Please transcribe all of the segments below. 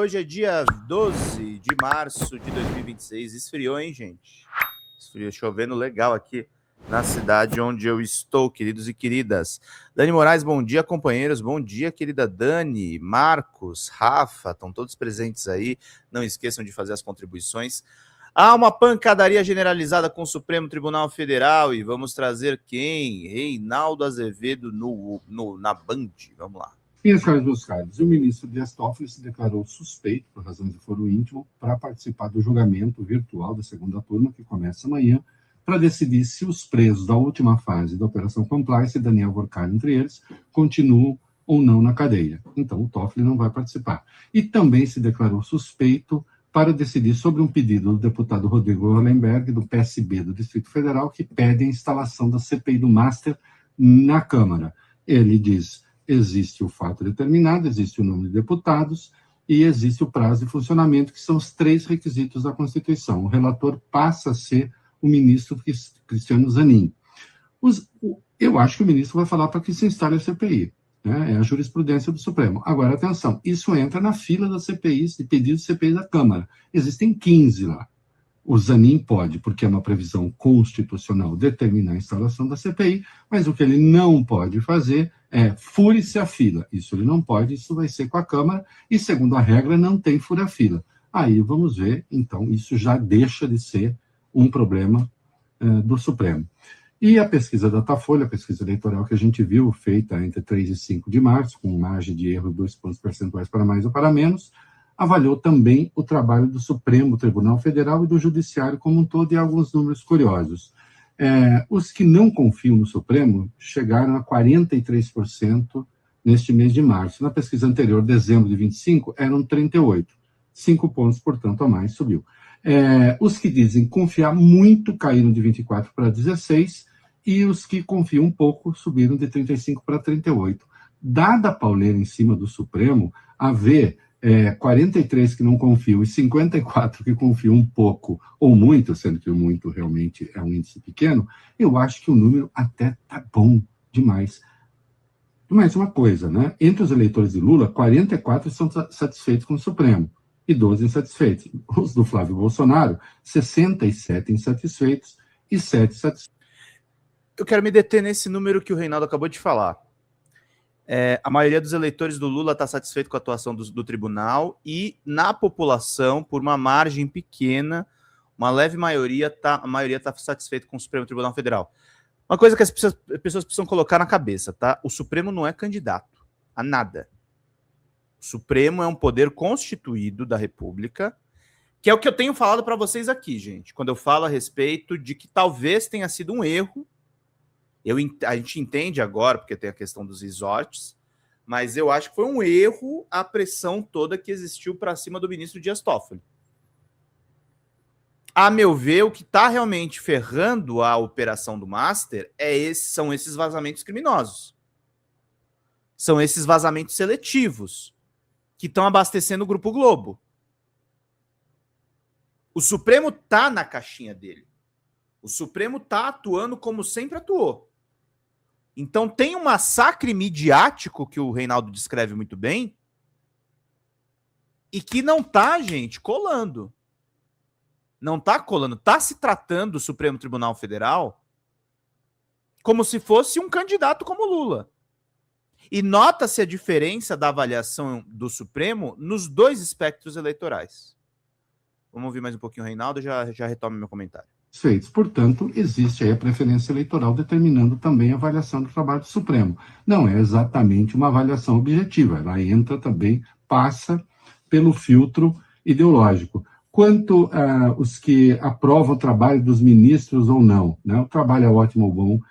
Hoje é dia 12 de março de 2026. Esfriou, hein, gente? Esfriou, chovendo legal aqui na cidade onde eu estou, queridos e queridas. Dani Moraes, bom dia, companheiros. Bom dia, querida Dani, Marcos, Rafa, estão todos presentes aí. Não esqueçam de fazer as contribuições. Há uma pancadaria generalizada com o Supremo Tribunal Federal e vamos trazer quem? Reinaldo Azevedo na Band. Vamos lá. Minhas caras, meus caros, o ministro Dias Toffoli se declarou suspeito, por razões de foro íntimo, para participar do julgamento virtual da segunda turma, que começa amanhã, para decidir se os presos da última fase da Operação Compliance, Daniel Vorkal entre eles, continuam ou não na cadeia. Então, o Toffoli não vai participar. E também se declarou suspeito para decidir sobre um pedido do deputado Rodrigo Hollenberg, do PSB do Distrito Federal, que pede a instalação da CPI do Master na Câmara. Ele diz: existe o fato determinado, existe o número de deputados e existe o prazo de funcionamento, que são os 3 requisitos da Constituição. O relator passa a ser o ministro Cristiano Zanin. Eu acho que o ministro vai falar para que se instale a CPI, né? É a jurisprudência do Supremo. Agora, atenção, isso entra na fila das CPIs, de pedidos de CPI da Câmara. Existem 15 lá. O Zanin pode, porque é uma previsão constitucional, determinar a instalação da CPI, mas o que ele não pode fazer é fure-se a fila. Isso ele não pode, isso vai ser com a Câmara, e segundo a regra, não tem fura-fila. Aí vamos ver, então, isso já deixa de ser um problema do Supremo. E a pesquisa Datafolha, a pesquisa eleitoral que a gente viu, feita entre 3 e 5 de março, com margem de erro de 2 pontos percentuais para mais ou para menos, avaliou também o trabalho do Supremo Tribunal Federal e do Judiciário como um todo, e alguns números curiosos. Os que não confiam no Supremo chegaram a 43% neste mês de março. Na pesquisa anterior, dezembro de 25, eram 38%. 5 pontos, portanto, a mais subiu. Os que dizem confiar muito caíram de 24 para 16, e os que confiam um pouco subiram de 35 para 38. Dada a pauleira em cima do Supremo, haver 43 que não confiam e 54 que confiam um pouco ou muito, sendo que o muito realmente é um índice pequeno, eu acho que o número até tá bom demais. Mais uma coisa, né? Entre os eleitores de Lula, 44 estão satisfeitos com o Supremo e 12 insatisfeitos. Os do Flávio Bolsonaro, 67 insatisfeitos e 7 satisfeitos. Eu quero me deter nesse número que o Reinaldo acabou de falar. A maioria dos eleitores do Lula está satisfeito com a atuação do tribunal, e na população, por uma margem pequena, uma leve maioria está satisfeita com o Supremo Tribunal Federal. Uma coisa que as pessoas precisam colocar na cabeça, tá? O Supremo não é candidato a nada. O Supremo é um poder constituído da República, que é o que eu tenho falado para vocês aqui, gente, quando eu falo a respeito de que talvez tenha sido um erro. A gente entende agora, porque tem a questão dos resorts, mas eu acho que foi um erro a pressão toda que existiu para cima do ministro Dias Toffoli. A meu ver, o que está realmente ferrando a operação do Master são esses vazamentos criminosos. São esses vazamentos seletivos que estão abastecendo o Grupo Globo. O Supremo está na caixinha dele. O Supremo está atuando como sempre atuou. Então tem um massacre midiático que o Reinaldo descreve muito bem e que não tá, gente, colando. Não tá colando. Tá se tratando o Supremo Tribunal Federal como se fosse um candidato como Lula. E nota-se a diferença da avaliação do Supremo nos 2 espectros eleitorais. Vamos ouvir mais um pouquinho o Reinaldo e já retomo meu comentário. Feitos. Portanto, existe aí a preferência eleitoral determinando também a avaliação do trabalho do Supremo. Não é exatamente uma avaliação objetiva, ela entra também, passa pelo filtro ideológico. Quanto os que aprovam o trabalho dos ministros ou não, né? O trabalho é ótimo ou bom,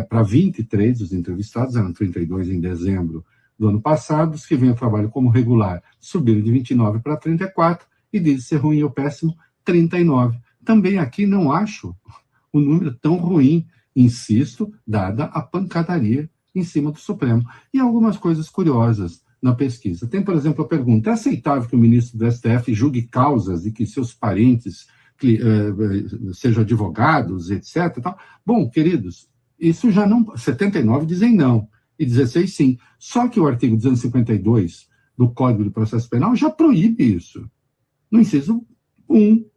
para 23 dos entrevistados, eram 32 em dezembro do ano passado, os que veem o trabalho como regular subiram de 29 para 34, e diz ser ruim ou péssimo, 39. Também aqui não acho o número tão ruim, insisto, dada a pancadaria em cima do Supremo. E algumas coisas curiosas na pesquisa. Tem, por exemplo, a pergunta: é aceitável que o ministro do STF julgue causas de que seus parentes sejam advogados, etc. Tal? Bom, queridos, isso já não... 79 dizem não, e 16 sim. Só que o artigo 252 do Código de Processo Penal já proíbe isso, no inciso 1,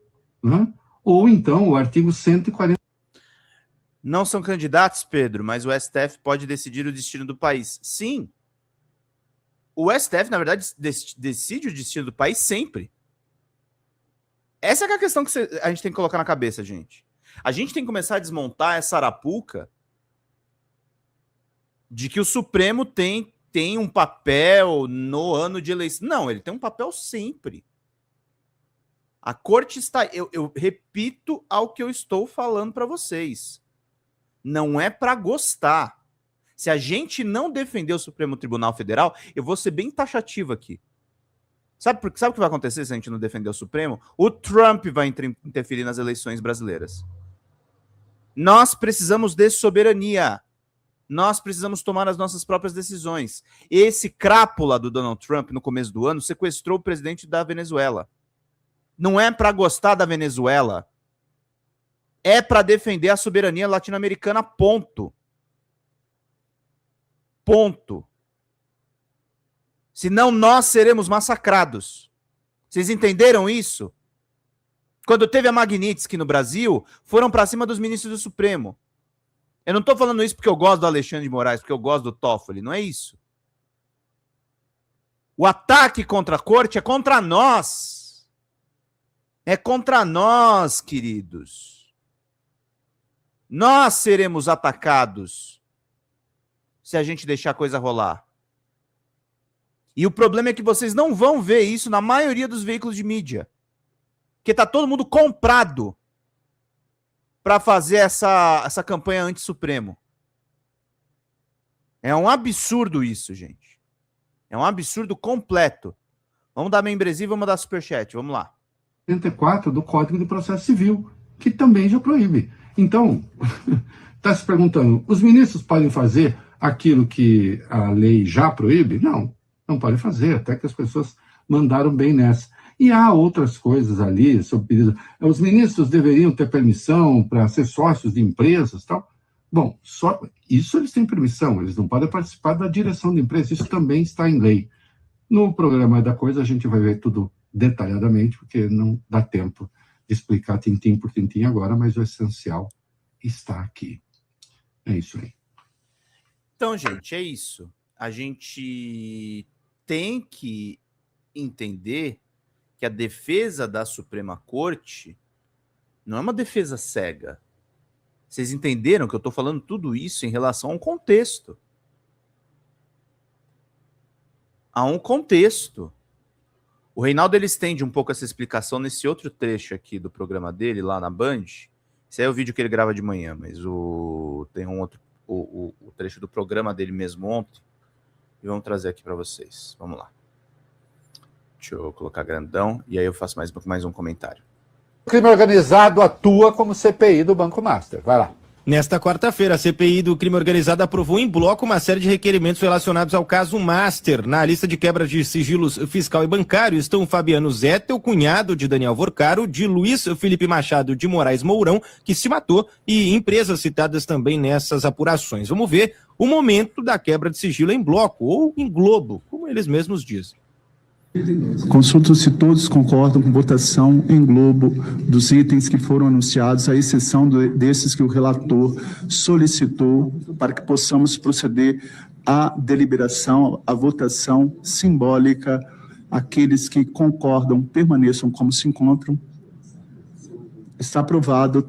né? Ou então o artigo 140. Não são candidatos, Pedro, mas o STF pode decidir o destino do país. Sim. O STF, na verdade, decide o destino do país sempre. Essa é a questão que a gente tem que colocar na cabeça, gente. A gente tem que começar a desmontar essa arapuca de que o Supremo tem um papel no ano de eleição. Não, ele tem um papel sempre. A corte está... Eu repito ao que eu estou falando para vocês. Não é para gostar. Se a gente não defender o Supremo Tribunal Federal, eu vou ser bem taxativo aqui. Sabe o que vai acontecer se a gente não defender o Supremo? O Trump vai interferir nas eleições brasileiras. Nós precisamos de soberania. Nós precisamos tomar as nossas próprias decisões. Esse crápula do Donald Trump, no começo do ano, sequestrou o presidente da Venezuela. Não é para gostar da Venezuela. É para defender a soberania latino-americana, ponto. Ponto. Senão nós seremos massacrados. Vocês entenderam isso? Quando teve a Magnitsky no Brasil, foram para cima dos ministros do Supremo. Eu não estou falando isso porque eu gosto do Alexandre de Moraes, porque eu gosto do Toffoli, não é isso. O ataque contra a corte é contra nós. É contra nós, queridos. Nós seremos atacados se a gente deixar a coisa rolar. E o problema é que vocês não vão ver isso na maioria dos veículos de mídia. Porque tá todo mundo comprado para fazer essa campanha anti-Supremo. É um absurdo isso, gente. É um absurdo completo. Vamos dar membresia e vamos dar superchat. Vamos lá. 84 do Código de Processo Civil, que também já proíbe. Então, está se perguntando, os ministros podem fazer aquilo que a lei já proíbe? Não, não podem fazer, até que as pessoas mandaram bem nessa. E há outras coisas ali, sob pedido. Os ministros deveriam ter permissão para ser sócios de empresas e tal. Bom, só isso eles têm permissão, eles não podem participar da direção da empresa, isso também está em lei. No programa da coisa a gente vai ver tudo detalhadamente, porque não dá tempo de explicar tintim por tintim agora, mas o essencial está aqui. É isso aí. Então, gente, é isso. A gente tem que entender que a defesa da Suprema Corte não é uma defesa cega. Vocês entenderam que eu estou falando tudo isso em relação a um contexto. A um contexto. O Reinaldo ele estende um pouco essa explicação nesse outro trecho aqui do programa dele, lá na Band. Esse é o vídeo que ele grava de manhã, mas tem um outro, o trecho do programa dele mesmo ontem. E vamos trazer aqui para vocês. Vamos lá. Deixa eu colocar grandão e aí eu faço mais um comentário. O crime organizado atua como CPI do Banco Master. Vai lá. Nesta quarta-feira, a CPI do crime organizado aprovou em bloco uma série de requerimentos relacionados ao caso Master. Na lista de quebra de sigilos fiscal e bancário estão Fabiano Zettel, cunhado de Daniel Vorcaro, de Luiz Felipe Machado de Moraes Mourão, que se matou, e empresas citadas também nessas apurações. Vamos ver o momento da quebra de sigilo em bloco, ou em globo, como eles mesmos dizem. Consulto se todos concordam com votação em globo dos itens que foram anunciados, à exceção desses que o relator solicitou, para que possamos proceder à deliberação, à votação simbólica. Aqueles que concordam permaneçam como se encontram. Está aprovado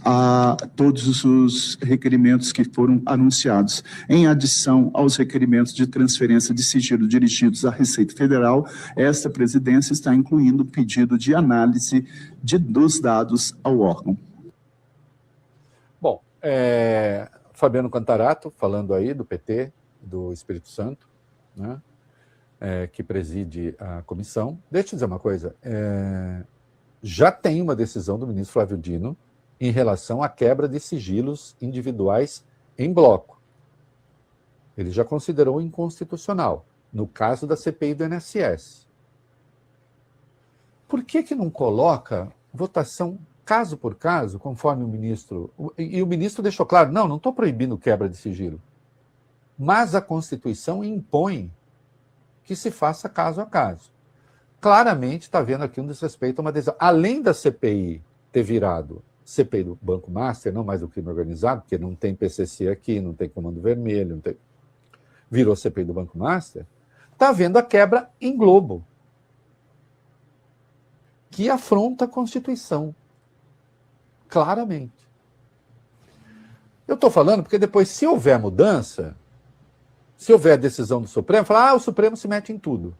a todos os requerimentos que foram anunciados. Em adição aos requerimentos de transferência de sigilo dirigidos à Receita Federal, esta presidência está incluindo o pedido de análise dos dados ao órgão. Bom, Fabiano Contarato, falando aí do PT, do Espírito Santo, né, que preside a comissão. Deixa eu dizer uma coisa, já tem uma decisão do ministro Flávio Dino em relação à quebra de sigilos individuais em bloco. Ele já considerou inconstitucional, no caso da CPI do INSS. Por que não coloca votação caso por caso, conforme o ministro... E o ministro deixou claro, não estou proibindo quebra de sigilo. Mas a Constituição impõe que se faça caso a caso. Claramente está havendo aqui um desrespeito a uma decisão. Além da CPI ter virado CPI do Banco Master, não mais do crime organizado, porque não tem PCC aqui, não tem Comando Vermelho, não tem... virou CPI do Banco Master, está havendo a quebra em globo, que afronta a Constituição, claramente. Eu estou falando porque depois, se houver mudança, se houver decisão do Supremo, falar, o Supremo se mete em tudo.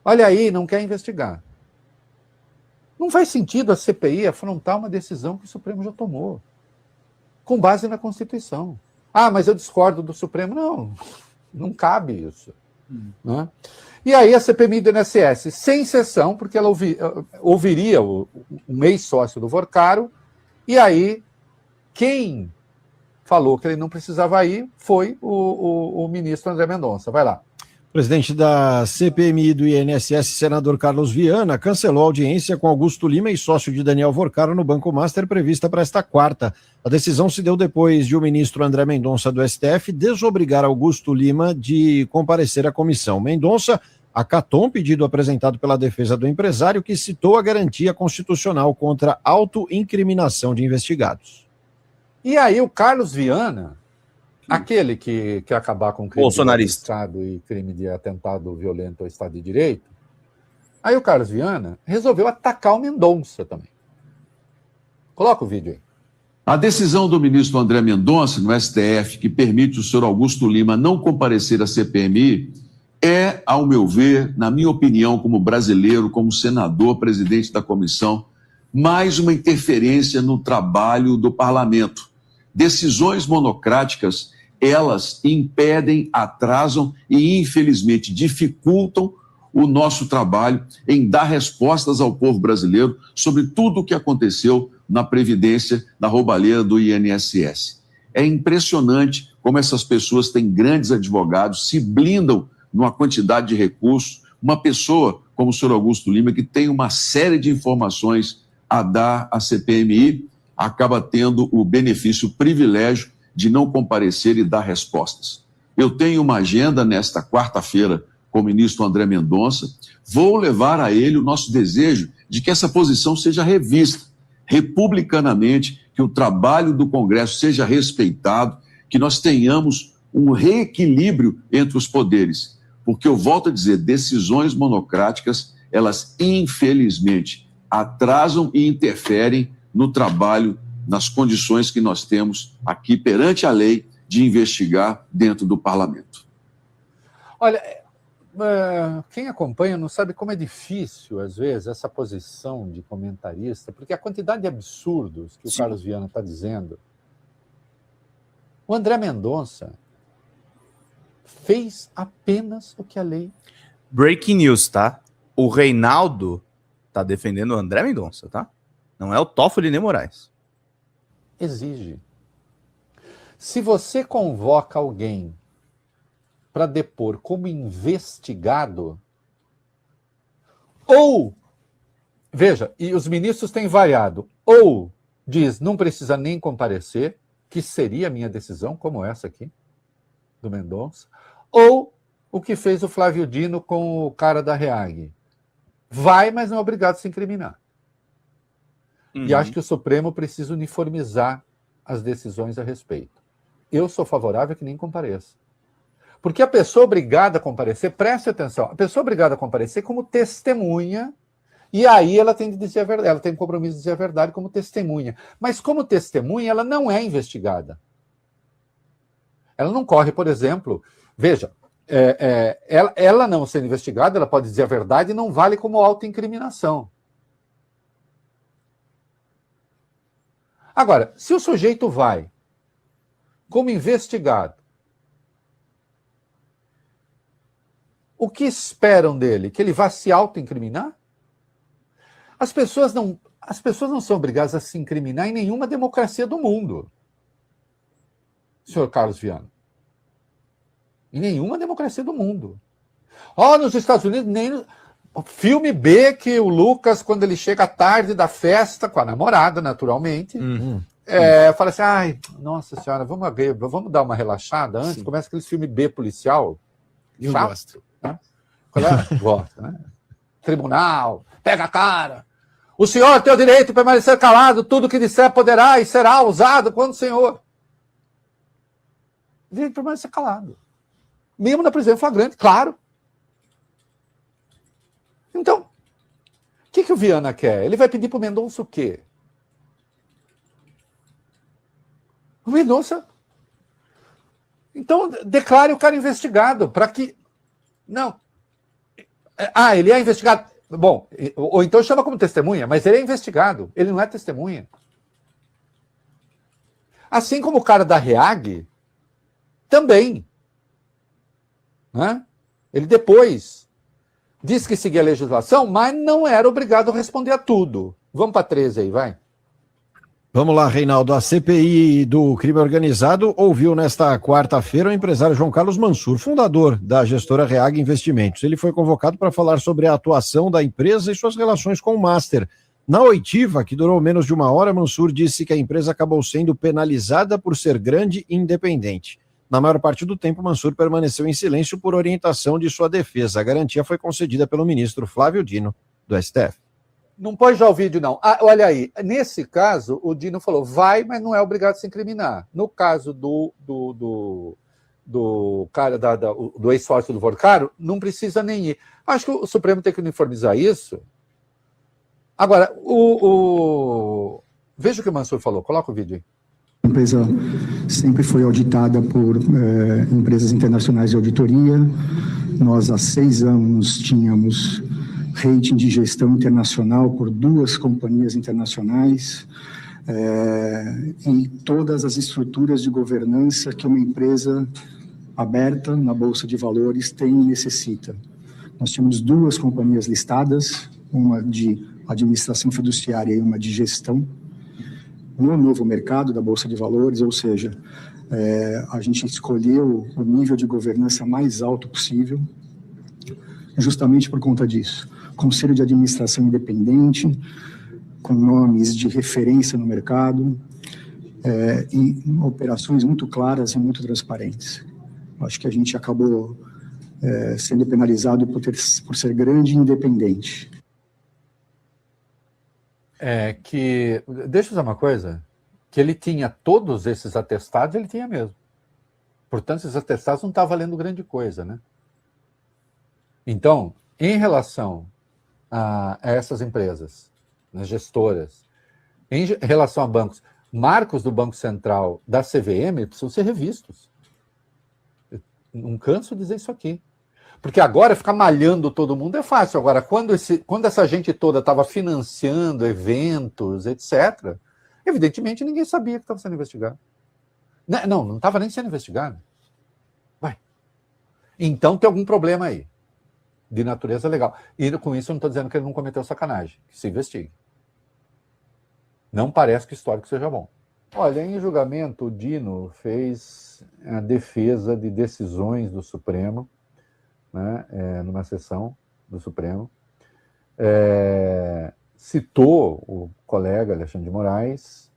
Olha aí, não quer investigar. Não faz sentido a CPI afrontar uma decisão que o Supremo já tomou, com base na Constituição. Ah, mas eu discordo do Supremo. Não cabe isso. Né? E aí a CPMI do INSS, sem exceção, porque ela ouviria o ex-sócio do Vorcaro, e aí quem falou que ele não precisava ir foi o ministro André Mendonça. Vai lá. O presidente da CPMI do INSS, senador Carlos Viana, cancelou a audiência com Augusto Lima e sócio de Daniel Vorcaro no Banco Master prevista para esta quarta. A decisão se deu depois de o ministro André Mendonça do STF desobrigar Augusto Lima de comparecer à comissão. Mendonça acatou um pedido apresentado pela defesa do empresário que citou a garantia constitucional contra autoincriminação de investigados. E aí o Carlos Viana, aquele que quer acabar com crime de Estado e crime de atentado violento ao Estado de Direito, aí o Carlos Viana resolveu atacar o Mendonça também. Coloca o vídeo aí. A decisão do ministro André Mendonça, no STF, que permite o senhor Augusto Lima não comparecer à CPMI, é, ao meu ver, na minha opinião, como brasileiro, como senador, presidente da comissão, mais uma interferência no trabalho do parlamento. Decisões monocráticas, elas impedem, atrasam e, infelizmente, dificultam o nosso trabalho em dar respostas ao povo brasileiro sobre tudo o que aconteceu na Previdência, na roubalheira do INSS. É impressionante como essas pessoas têm grandes advogados, se blindam numa quantidade de recursos. Uma pessoa como o senhor Augusto Lima, que tem uma série de informações a dar à CPMI, acaba tendo o benefício, o privilégio de não comparecer e dar respostas. Eu tenho uma agenda nesta quarta-feira com o ministro André Mendonça, vou levar a ele o nosso desejo de que essa posição seja revista republicanamente, que o trabalho do Congresso seja respeitado, que nós tenhamos um reequilíbrio entre os poderes, porque eu volto a dizer, decisões monocráticas, elas infelizmente atrasam e interferem no trabalho, nas condições que nós temos aqui perante a lei de investigar dentro do parlamento. Olha, quem acompanha não sabe como é difícil, às vezes, essa posição de comentarista, porque a quantidade de absurdos que o Carlos Viana está dizendo. O André Mendonça fez apenas o que a lei... Breaking news, tá? O Reinaldo tá defendendo o André Mendonça, tá? Não é o Toffoli nem Moraes. Exige. Se você convoca alguém para depor como investigado, ou, veja, e os ministros têm variado, ou diz, não precisa nem comparecer, que seria a minha decisão, como essa aqui, do Mendonça, ou o que fez o Flávio Dino com o cara da REAG. Vai, mas não é obrigado a se incriminar. E acho que o Supremo precisa uniformizar as decisões a respeito. Eu sou favorável a que nem compareça. Porque a pessoa obrigada a comparecer, preste atenção, a pessoa obrigada a comparecer como testemunha, e aí ela tem que dizer a verdade, ela tem o compromisso de dizer a verdade como testemunha. Mas como testemunha, ela não é investigada. Ela não corre, por exemplo, veja, ela não sendo investigada, ela pode dizer a verdade e não vale como autoincriminação. Agora, se o sujeito vai como investigado, o que esperam dele? Que ele vá se autoincriminar? As pessoas não são obrigadas a se incriminar em nenhuma democracia do mundo, senhor Carlos Viana. Em nenhuma democracia do mundo. Nos Estados Unidos, nem no filme B, que o Lucas, quando ele chega à tarde da festa, com a namorada, naturalmente, fala assim, ai, nossa senhora, vamos dar uma relaxada antes? Sim. Começa aquele filme B policial. Eu gosto. Né? Gosta, né? Tribunal, pega a cara. O senhor tem o direito de permanecer calado, tudo que disser poderá e será usado quando o senhor. Direito de permanecer calado. Mesmo na prisão em flagrante, claro. Então, o que o Viana quer? Ele vai pedir para o Mendonça o quê? O Mendonça... Então, declare o cara investigado, para que... Não. Ele é investigado. Bom, ou então chama como testemunha, mas ele é investigado, ele não é testemunha. Assim como o cara da REAG, também. Né? Ele depois disse que seguia a legislação, mas não era obrigado a responder a tudo. Vamos para 13 aí, vai. Vamos lá, Reinaldo. A CPI do crime organizado ouviu nesta quarta-feira o empresário João Carlos Mansur, fundador da gestora REAG Investimentos. Ele foi convocado para falar sobre a atuação da empresa e suas relações com o Master. Na oitiva, que durou menos de uma hora, Mansur disse que a empresa acabou sendo penalizada por ser grande e independente. Na maior parte do tempo, Mansur permaneceu em silêncio por orientação de sua defesa. A garantia foi concedida pelo ministro Flávio Dino, do STF. Não pode já o vídeo, não. Olha aí, nesse caso, o Dino falou, vai, mas não é obrigado a se incriminar. No caso do cara, do ex-sócio do Vorcaro, não precisa nem ir. Acho que o Supremo tem que uniformizar isso. Agora, veja o que o Mansur falou, coloca o vídeo aí. A empresa sempre foi auditada por empresas internacionais de auditoria. Nós, há 6 anos, tínhamos rating de gestão internacional por 2 companhias internacionais, em todas as estruturas de governança que uma empresa aberta na Bolsa de Valores tem e necessita. Nós tínhamos 2 companhias listadas, uma de administração fiduciária e uma de gestão, no novo mercado da Bolsa de Valores, ou seja, a gente escolheu o nível de governança mais alto possível, justamente por conta disso. Conselho de administração independente, com nomes de referência no mercado, e operações muito claras e muito transparentes. Acho que a gente acabou sendo penalizado por ser grande e independente. Deixa eu dizer uma coisa, que ele tinha todos esses atestados, ele tinha mesmo. Portanto, esses atestados não estavam valendo grande coisa, né? Então, em relação a essas empresas, nas gestoras, em relação a bancos, marcos do Banco Central, da CVM, precisam ser revistos. Eu não canso de dizer isso aqui. Porque agora ficar malhando todo mundo é fácil. Agora, quando essa gente toda estava financiando eventos, etc., evidentemente ninguém sabia que estava sendo investigado. Não estava nem sendo investigado. Vai. Então tem algum problema aí, de natureza legal. E com isso eu não estou dizendo que ele não cometeu sacanagem, que se investigue. Não parece que o histórico seja bom. Olha, em julgamento, o Dino fez a defesa de decisões do Supremo, né, numa sessão do Supremo, citou o colega Alexandre de Moraes.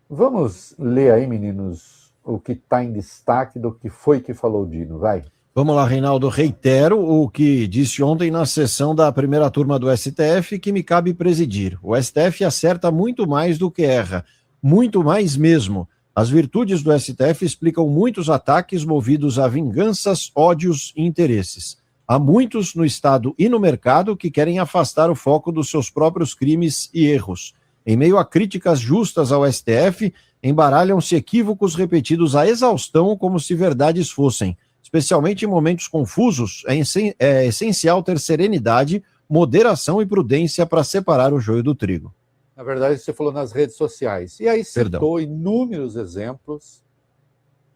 Vamos ler aí, meninos, o que está em destaque do que foi que falou o Dino, vai. Vamos lá, Reinaldo. Reitero o que disse ontem na sessão da primeira turma do STF, que me cabe presidir. O STF acerta muito mais do que erra, muito mais mesmo. As virtudes do STF explicam muitos ataques movidos a vinganças, ódios e interesses. Há muitos no Estado e no mercado que querem afastar o foco dos seus próprios crimes e erros. Em meio a críticas justas ao STF, embaralham-se equívocos repetidos à exaustão como se verdades fossem. Especialmente em momentos confusos, é essencial ter serenidade, moderação e prudência para separar o joio do trigo. Na verdade, você falou nas redes sociais. E aí citou inúmeros exemplos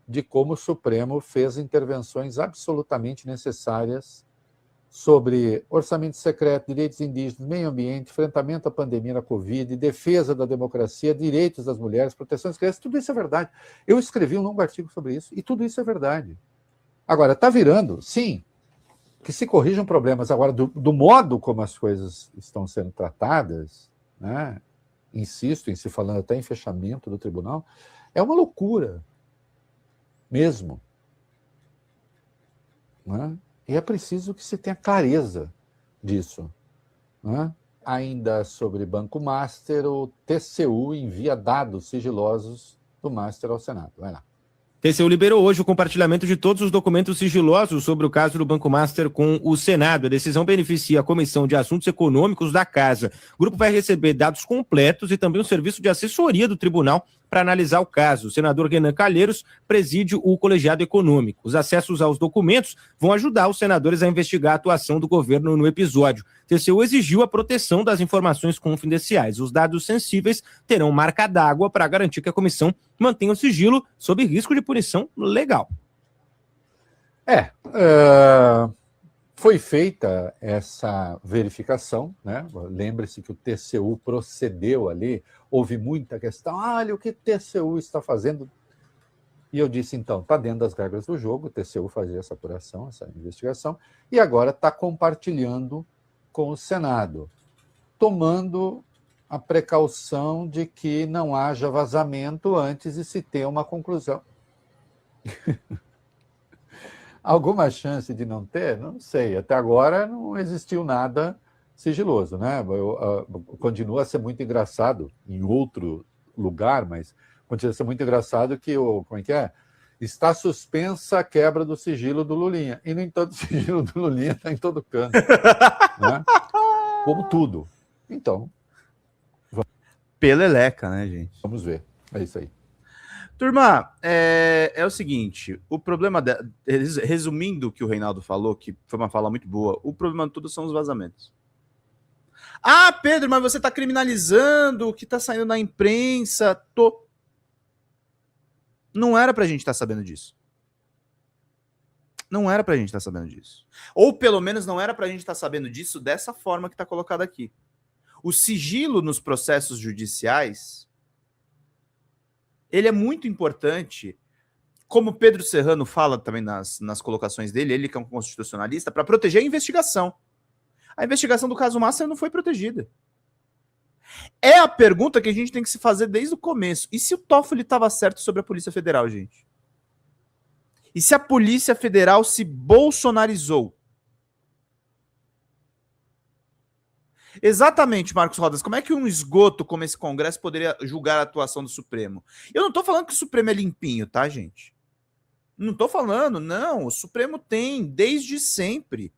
de como o Supremo fez intervenções absolutamente necessárias sobre orçamento secreto, direitos indígenas, meio ambiente, enfrentamento à pandemia da Covid, defesa da democracia, direitos das mulheres, proteção das crianças. Tudo isso é verdade. Eu escrevi um longo artigo sobre isso e tudo isso é verdade. Agora, está virando, sim, que se corrijam problemas. Agora, do modo como as coisas estão sendo tratadas, né, insisto em se falando até em fechamento do tribunal, é uma loucura mesmo. Né? E é preciso que se tenha clareza disso. Né? Ainda sobre Banco Master, o TCU envia dados sigilosos do Master ao Senado. Vai lá. TCU liberou hoje o compartilhamento de todos os documentos sigilosos sobre o caso do Banco Master com o Senado. A decisão beneficia a Comissão de Assuntos Econômicos da Casa. O grupo vai receber dados completos e também um serviço de assessoria do tribunal para analisar o caso. O senador Renan Calheiros preside o colegiado econômico. Os acessos aos documentos vão ajudar os senadores a investigar a atuação do governo no episódio. O TCU exigiu a proteção das informações confidenciais. Os dados sensíveis terão marca d'água para garantir que a comissão mantenha o sigilo sob risco de punição legal. Foi feita essa verificação, né? Lembre-se que o TCU procedeu ali, houve muita questão, olha o que o TCU está fazendo. E eu disse, então, está dentro das regras do jogo, o TCU fazia essa apuração, essa investigação, e agora está compartilhando com o Senado, tomando a precaução de que não haja vazamento antes de se ter uma conclusão. Alguma chance de não ter? Não sei. Até agora não existiu nada sigiloso, né? Continua a ser muito engraçado em outro lugar, mas continua a ser muito engraçado que como é que é? Está suspensa a quebra do sigilo do Lulinha. E, no entanto, o sigilo do Lulinha está em todo canto. Né? Como tudo. Então, Peleleca, né, gente? vamos ver. É isso aí. Turma, é o seguinte, o problema, resumindo o que o Reinaldo falou, que foi uma fala muito boa, o problema de tudo são os vazamentos. Ah, Pedro, mas você está criminalizando o que está saindo na imprensa. Não era pra gente estar sabendo disso. Não era pra gente estar sabendo disso. Ou pelo menos não era pra gente estar sabendo disso dessa forma que está colocado aqui. O sigilo nos processos judiciais, ele é muito importante, como Pedro Serrano fala também nas colocações dele, ele que é um constitucionalista, para proteger a investigação. A investigação do caso Master não foi protegida. É a pergunta que a gente tem que se fazer desde o começo. E se o Toffoli estava certo sobre a Polícia Federal, gente? E se a Polícia Federal se bolsonarizou? Exatamente, Marcos Rodas. Como é que um esgoto como esse Congresso poderia julgar a atuação do Supremo? Eu não tô falando que o Supremo é limpinho, tá, gente? Não tô falando, não. O Supremo tem, desde sempre,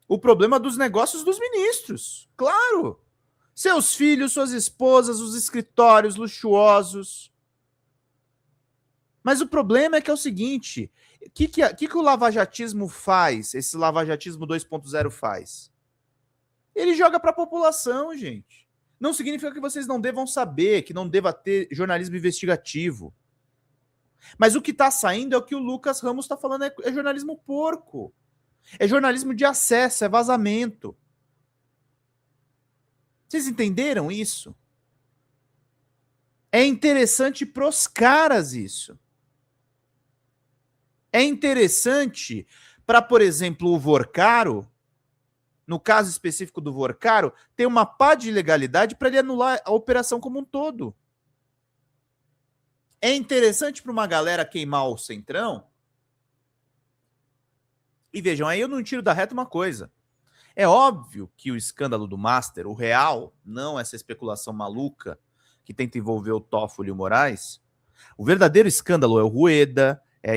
o problema dos negócios dos ministros. Claro. Seus filhos, suas esposas, os escritórios luxuosos. Mas o problema é que é o seguinte, o que o lavajatismo faz, esse lavajatismo 2.0 faz? Ele joga para a população, gente. Não significa que vocês não devam saber, que não deva ter jornalismo investigativo. Mas o que está saindo é o que o Lucas Ramos está falando, é jornalismo porco. É jornalismo de acesso, é vazamento. Vocês entenderam isso? É interessante pros caras isso. É interessante para, por exemplo, o Vorcaro, no caso específico do Vorcaro, ter uma pá de ilegalidade para ele anular a operação como um todo. É interessante para uma galera queimar o Centrão. E vejam, aí eu não tiro da reta uma coisa. É óbvio que o escândalo do Master, o real, não essa especulação maluca que tenta envolver o Toffoli e o Moraes, o verdadeiro escândalo é o Rueda, é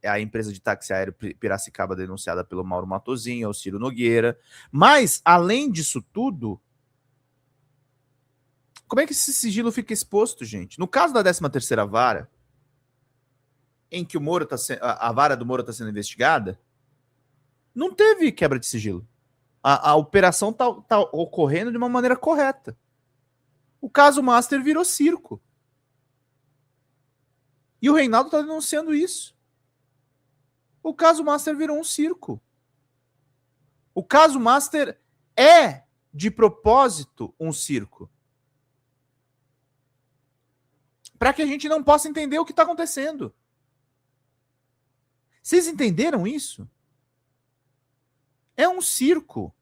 a empresa de táxi aéreo Piracicaba denunciada pelo Mauro Matosinho, é o Ciro Nogueira. Mas, além disso tudo, como é que esse sigilo fica exposto, gente? No caso da 13ª vara, em que o Moro a vara do Moro está sendo investigada, não teve quebra de sigilo. A operação tá ocorrendo de uma maneira correta. O caso Master virou circo. E o Reinaldo está denunciando isso. O caso Master virou um circo. O caso Master é, de propósito, um circo. Para que a gente não possa entender o que está acontecendo. Vocês entenderam isso? É um circo.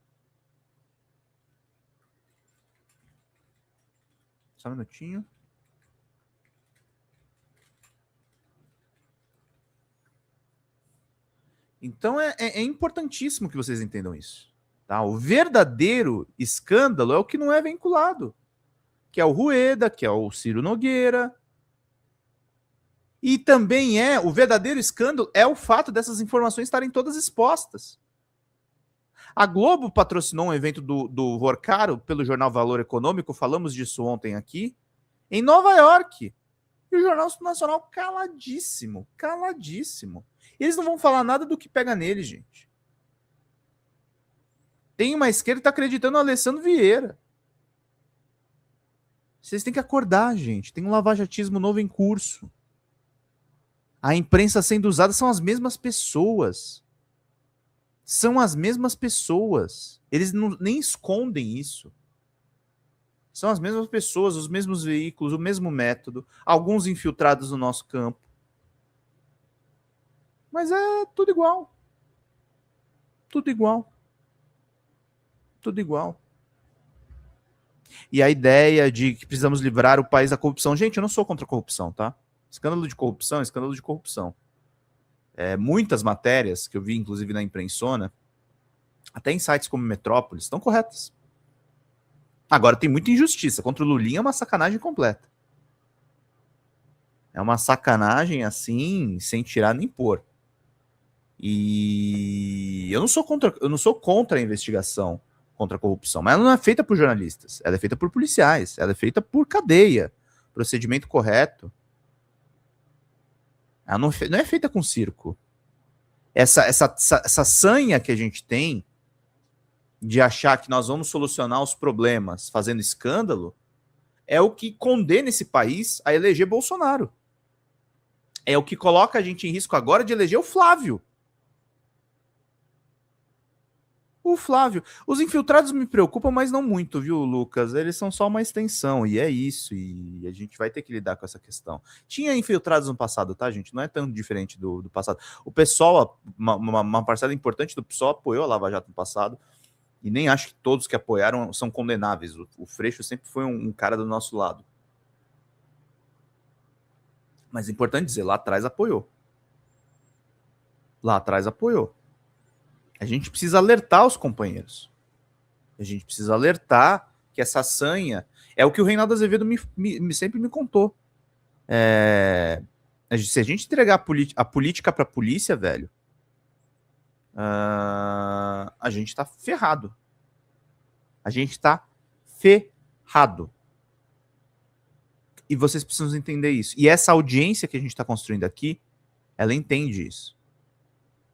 Só um minutinho. Então é importantíssimo que vocês entendam isso. Tá? O verdadeiro escândalo é o que não é vinculado, que é o Rueda, que é o Ciro Nogueira. E também o verdadeiro escândalo é o fato dessas informações estarem todas expostas. A Globo patrocinou um evento do Vorcaro pelo jornal Valor Econômico, falamos disso ontem aqui, em Nova York. E o Jornal Nacional caladíssimo, caladíssimo. Eles não vão falar nada do que pega neles, gente. Tem uma esquerda que está acreditando no Alessandro Vieira. Vocês têm que acordar, gente. Tem um lavajatismo novo em curso. A imprensa sendo usada são as mesmas pessoas. São as mesmas pessoas. Eles nem escondem isso. São as mesmas pessoas, os mesmos veículos, o mesmo método, alguns infiltrados no nosso campo. Mas é tudo igual. Tudo igual. Tudo igual. E a ideia de que precisamos livrar o país da corrupção. Gente, eu não sou contra a corrupção, tá? Escândalo de corrupção, escândalo de corrupção. Muitas matérias que eu vi, inclusive na imprensona, até em sites como Metrópolis, estão corretas. Agora, tem muita injustiça. Contra o Lulinha é uma sacanagem completa. É uma sacanagem, assim, sem tirar nem pôr. E eu não sou contra a investigação contra a corrupção, mas ela não é feita por jornalistas. Ela é feita por policiais. Ela é feita por cadeia. Procedimento correto. Ela não é feita com circo. Essa sanha que a gente tem de achar que nós vamos solucionar os problemas fazendo escândalo é o que condena esse país a eleger Bolsonaro. É o que coloca a gente em risco agora de eleger o Flávio. O Flávio. Os infiltrados me preocupam, mas não muito, viu, Lucas? Eles são só uma extensão, e é isso, e a gente vai ter que lidar com essa questão. Tinha infiltrados no passado, tá, gente? Não é tão diferente do passado. O PSOL, uma parcela importante do PSOL apoiou a Lava Jato no passado, e nem acho que todos que apoiaram são condenáveis. O Freixo sempre foi um cara do nosso lado. Mas é importante dizer, lá atrás apoiou. Lá atrás apoiou. A gente precisa alertar os companheiros. A gente precisa alertar que essa sanha é o que o Reinaldo Azevedo sempre me contou. Se a gente entregar a política para a polícia, velho, a gente tá ferrado. A gente tá ferrado. E vocês precisam entender isso. E essa audiência que a gente está construindo aqui, ela entende isso.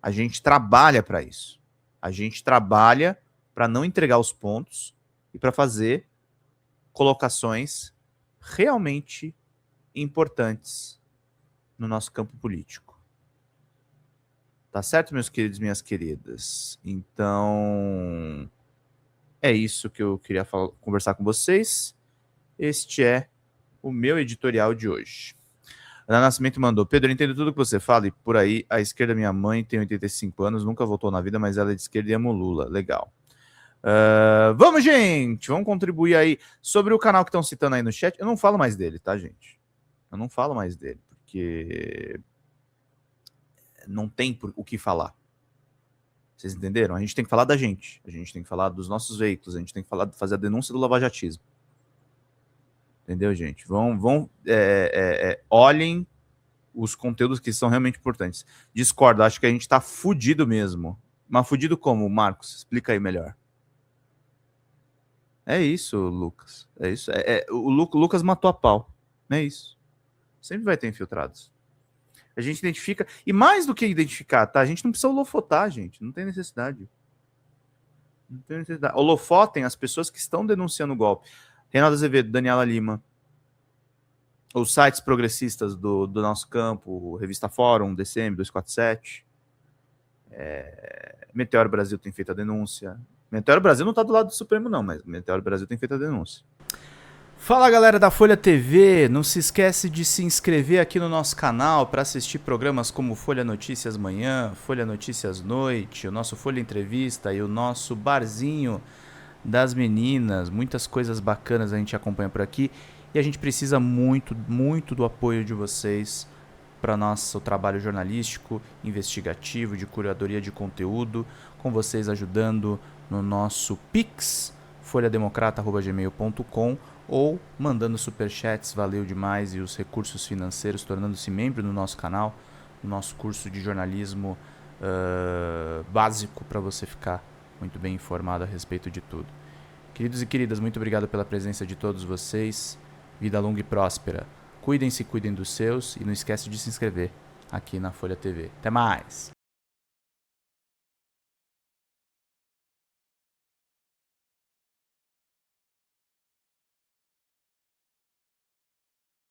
A gente trabalha para isso. A gente trabalha para não entregar os pontos e para fazer colocações realmente importantes no nosso campo político. Tá certo, meus queridos e minhas queridas? Então, é isso que eu queria conversar com vocês. Este é o meu editorial de hoje. Ana Nascimento mandou: Pedro, eu entendo tudo que você fala e por aí a esquerda, minha mãe tem 85 anos, nunca votou na vida, mas ela é de esquerda e ama o Lula. Legal. Vamos, gente! Vamos contribuir aí. Sobre o canal que estão citando aí no chat, eu não falo mais dele, tá, gente? Eu não falo mais dele, porque não tem o que falar. Vocês entenderam? A gente tem que falar da gente. A gente tem que falar dos nossos veículos. A gente tem que fazer a denúncia do lavajatismo. Entendeu, gente? Olhem os conteúdos que são realmente importantes. Discordo, acho que a gente tá fudido mesmo. Mas fudido como, Marcos? Explica aí melhor. É isso, Lucas. É isso. O Lucas matou a pau. É isso. Sempre vai ter infiltrados. A gente identifica. E mais do que identificar, tá? A gente não precisa holofotar, gente. Não tem necessidade. Não tem necessidade. Holofotem as pessoas que estão denunciando o golpe. Reinaldo Azevedo, Daniela Lima, os sites progressistas do nosso campo, Revista Fórum, DCM 247, Meteoro Brasil tem feito a denúncia. Meteoro Brasil não está do lado do Supremo não, mas Meteoro Brasil tem feito a denúncia. Fala, galera da Folha TV, não se esquece de se inscrever aqui no nosso canal para assistir programas como Folha Notícias Manhã, Folha Notícias Noite, o nosso Folha Entrevista e o nosso Barzinho das Meninas. Muitas coisas bacanas a gente acompanha por aqui e a gente precisa muito, muito do apoio de vocês para nosso trabalho jornalístico, investigativo, de curadoria de conteúdo, com vocês ajudando no nosso Pix, folhademocrata@gmail.com, ou mandando superchats, valeu demais, e os recursos financeiros, tornando-se membro do nosso canal, no nosso curso de jornalismo básico, para você ficar muito bem informado a respeito de tudo. Queridos e queridas, muito obrigado pela presença de todos vocês. Vida longa e próspera. Cuidem-se, cuidem dos seus, e não esquece de se inscrever aqui na Folha TV. Até mais!